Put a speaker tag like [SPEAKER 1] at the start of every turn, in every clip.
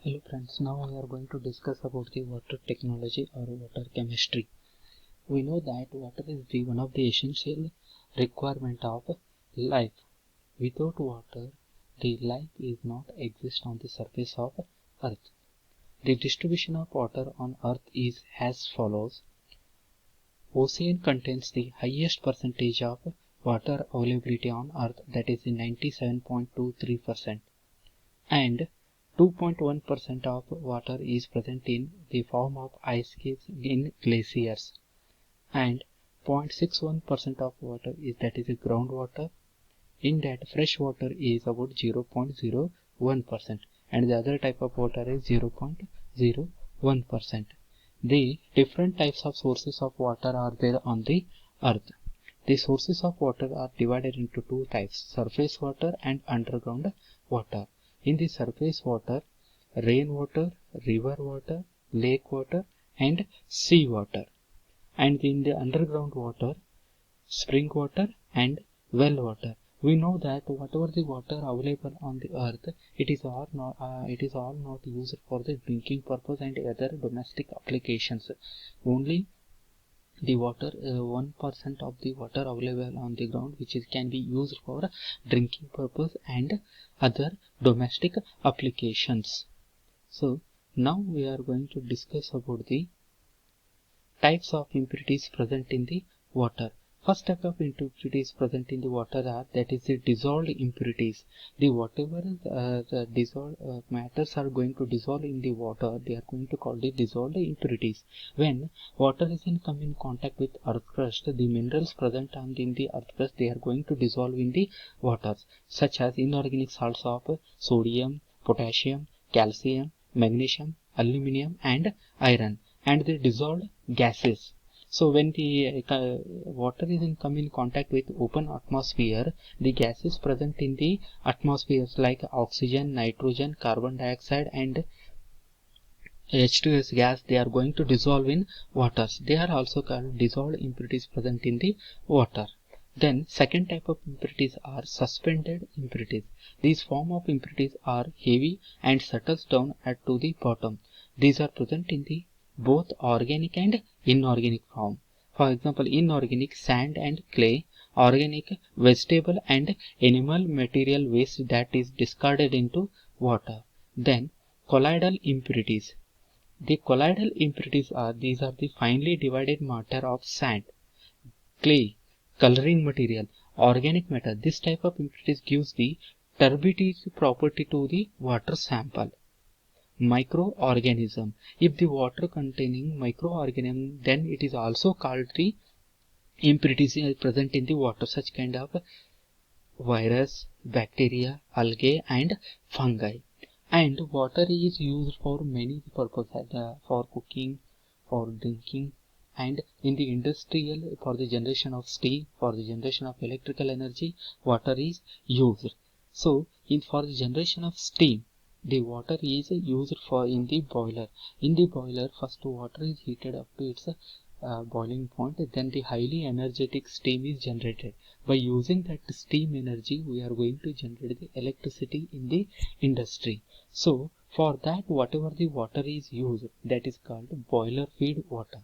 [SPEAKER 1] Hello friends, now we are going to discuss about the water technology or water chemistry. We know that water is one of the essential requirement of life. Without water, the life is not exist on the surface of earth. The distribution of water on earth is as follows. Ocean contains the highest percentage of water availability on earth, that is 97.23%, and 2.1% of water is present in the form of ice caps in glaciers, and 0.61% of water is groundwater. In that, fresh water is about 0.01%, and the other type of water is 0.01%. The different types of sources of water are there on the earth. The sources of water are divided into two types: surface water and underground water. In the surface water, rainwater, river water, lake water, and sea water. And in the underground water, spring water and well water. We know that whatever the water available on the earth, it is all not used for the drinking purpose and other domestic applications. Only the water, 1% of the water available on the ground, which can be used for drinking purpose and other domestic applications. So now we are going to discuss about the types of impurities present in the water. First type of impurities present in the water are that is the dissolved impurities. The whatever the dissolved matters are going to dissolve in the water, they are going to call the dissolved impurities. When water is come in contact with earth crust, the minerals present in the earth crust, they are going to dissolve in the waters, such as inorganic salts of sodium, potassium, calcium, magnesium, aluminum, and iron, and the dissolved gases. So when the water is come in contact with open atmosphere, the gases present in the atmosphere like oxygen, nitrogen, carbon dioxide, and H2S gas, they are going to dissolve in waters. They are also called dissolved impurities present in the water. Then second type of impurities are suspended impurities. These form of impurities are heavy and settles down to the bottom. These are present in the both organic and inorganic form. For example, inorganic sand and clay, organic vegetable and animal material waste that is discarded into water. Then colloidal impurities. The colloidal impurities are the finely divided matter of sand, clay, coloring material, organic matter. This type of impurities gives the turbidity property to the water sample. Microorganism. If the water containing microorganism, then it is also called the impurities present in the water, such kind of virus, bacteria, algae, and fungi. And water is used for many purposes, for cooking, for drinking, and in the industrial, for the generation of steam, for the generation of electrical energy, water is used. So for the generation of steam, the water is used for in the boiler. In the boiler, first water is heated up to its boiling point, then the highly energetic steam is generated. By using that steam energy, we are going to generate the electricity in the industry. So for that, whatever the water is used, that is called boiler feed water.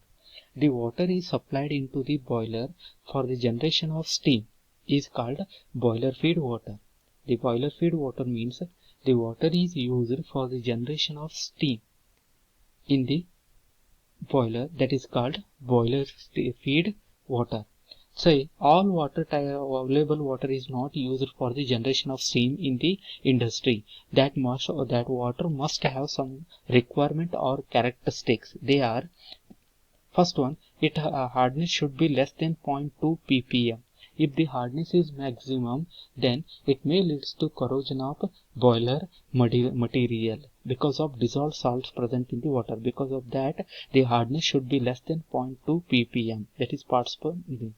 [SPEAKER 1] The water is supplied into the boiler for the generation of steam is called boiler feed water. The boiler feed water means the water is used for the generation of steam in the boiler, that is called boiler feed water. Say all available water is not used for the generation of steam in the industry. That water must have some requirement or characteristics. They are: first one, its hardness should be less than 0.2 ppm. If the hardness is maximum, then it may lead to corrosion of boiler material because of dissolved salts present in the water. Because of that, the hardness should be less than 0.2 ppm, that is parts per million.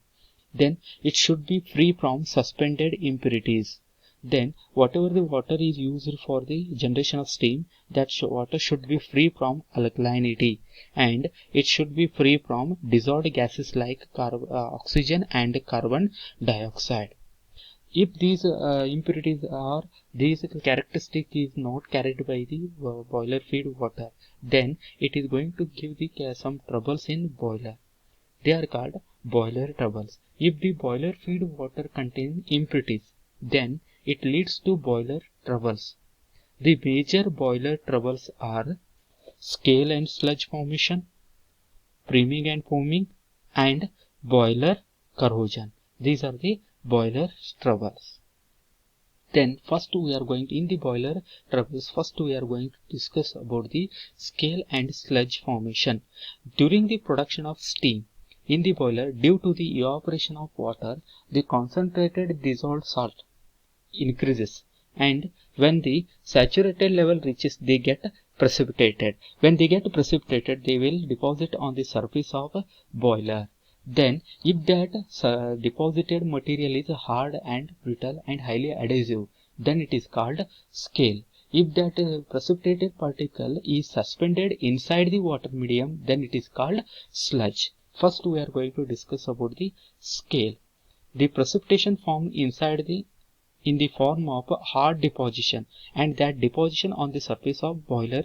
[SPEAKER 1] Then it should be free from suspended impurities. Then whatever the water is used for the generation of steam, that water should be free from alkalinity, and it should be free from dissolved gases like oxygen and carbon dioxide. If these impurities are, these characteristic is not carried by the boiler feed water, then it is going to give the some troubles in boiler. They are called boiler troubles. If the boiler feed water contains impurities, then it leads to boiler troubles. The major boiler troubles are scale and sludge formation, priming and foaming, and boiler corrosion. These are the boiler troubles. Then first we are going to, in the boiler troubles, first we are going to discuss about the scale and sludge formation. During the production of steam in the boiler, due to the evaporation of water, the concentrated dissolved salt increases, and when the saturated level reaches, they get precipitated. When they get precipitated, they will deposit on the surface of a boiler. Then if that deposited material is hard and brittle and highly adhesive, then it is called scale. If that precipitated particle is suspended inside the water medium, then it is called sludge. First we are going to discuss about the scale. The precipitation formed inside in the form of hard deposition, and that deposition on the surface of boiler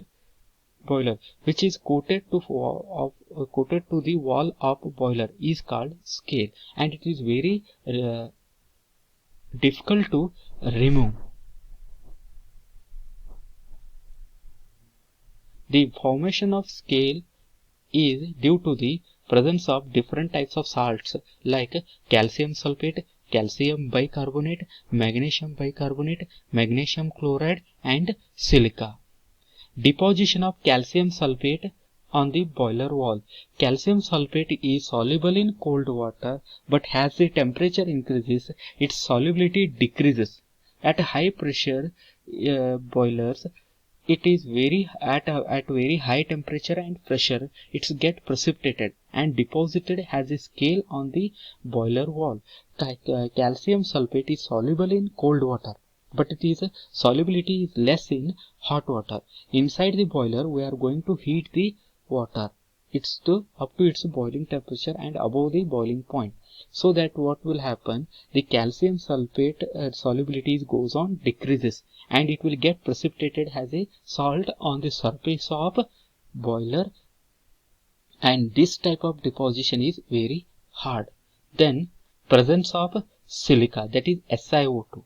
[SPEAKER 1] which is coated to the wall of boiler is called scale, and it is very difficult to remove. The formation of scale is due to the presence of different types of salts like calcium sulfate, calcium bicarbonate, magnesium bicarbonate, magnesium chloride, and silica. Deposition of calcium sulfate on the boiler wall. Calcium sulfate is soluble in cold water, but as the temperature increases, its solubility decreases. At high pressure boilers, it is at very high temperature and pressure, it get precipitated and deposited as a scale on the boiler wall. Calcium sulfate is soluble in cold water, but its solubility is less in hot water. Inside the boiler, we are going to heat the water up to its boiling temperature and above the boiling point. So that what will happen, the calcium sulfate solubility goes on decreases, and it will get precipitated as a salt on the surface of boiler, and this type of deposition is very hard. Then presence of silica, that is SiO2.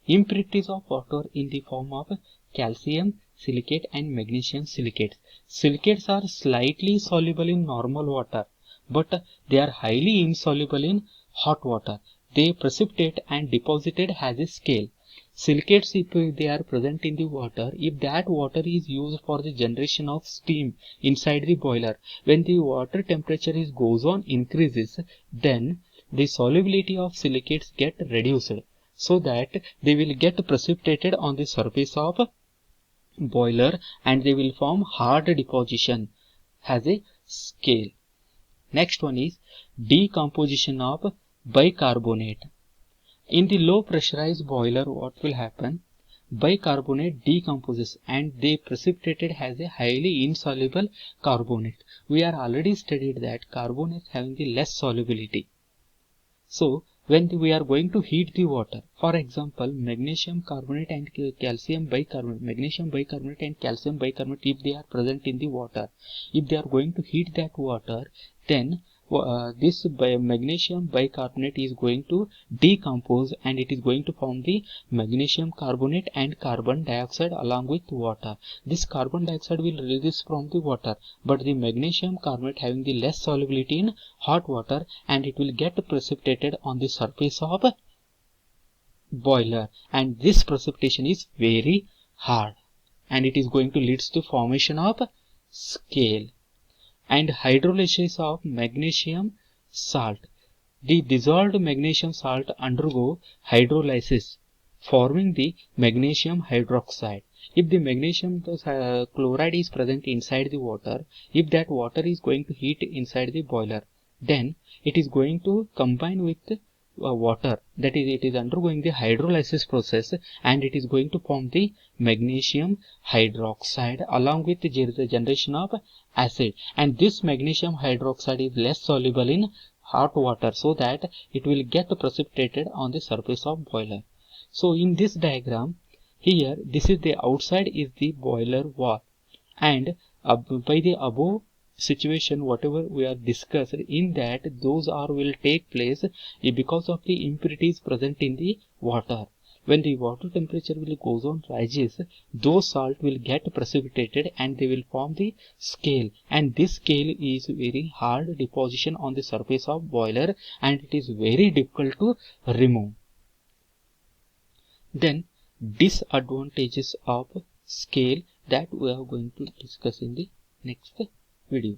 [SPEAKER 1] Impurities of water in the form of calcium silicate and magnesium silicates. Silicates are slightly soluble in normal water, but they are highly insoluble in hot water. They precipitate and deposited as a scale. Silicates, if they are present in the water, if that water is used for the generation of steam inside the boiler, when the water temperature goes on increases, then the solubility of silicates get reduced, so that they will get precipitated on the surface of boiler and they will form hard deposition as a scale. Next one is decomposition of bicarbonate. In the low pressurized boiler, what will happen? Bicarbonate decomposes and they precipitated as a highly insoluble carbonate. We are already studied that carbonate having the less solubility. So when we are going to heat the water, for example, magnesium carbonate and calcium bicarbonate, magnesium bicarbonate and calcium bicarbonate, if they are present in the water, if they are going to heat that water, then this magnesium bicarbonate is going to decompose and it is going to form the magnesium carbonate and carbon dioxide along with water. This carbon dioxide will release from the water, but the magnesium carbonate having the less solubility in hot water, and it will get precipitated on the surface of boiler, and this precipitation is very hard and it is going to lead to formation of scale. And hydrolysis of magnesium salt. The dissolved magnesium salt undergo hydrolysis, forming the magnesium hydroxide. If the magnesium chloride is present inside the water, if that water is going to heat inside the boiler, then it is going to combine with water, that is, it is undergoing the hydrolysis process and it is going to form the magnesium hydroxide along with the generation of acid, and this magnesium hydroxide is less soluble in hot water so that it will get precipitated on the surface of boiler. So in this diagram here, this is the outside is the boiler wall, and by the above situation whatever we are discussed in that, those are will take place because of the impurities present in the water. When the water temperature will goes on rises, those salt will get precipitated and they will form the scale, and this scale is very hard deposition on the surface of boiler and it is very difficult to remove. Then disadvantages of scale that we are going to discuss in the next video.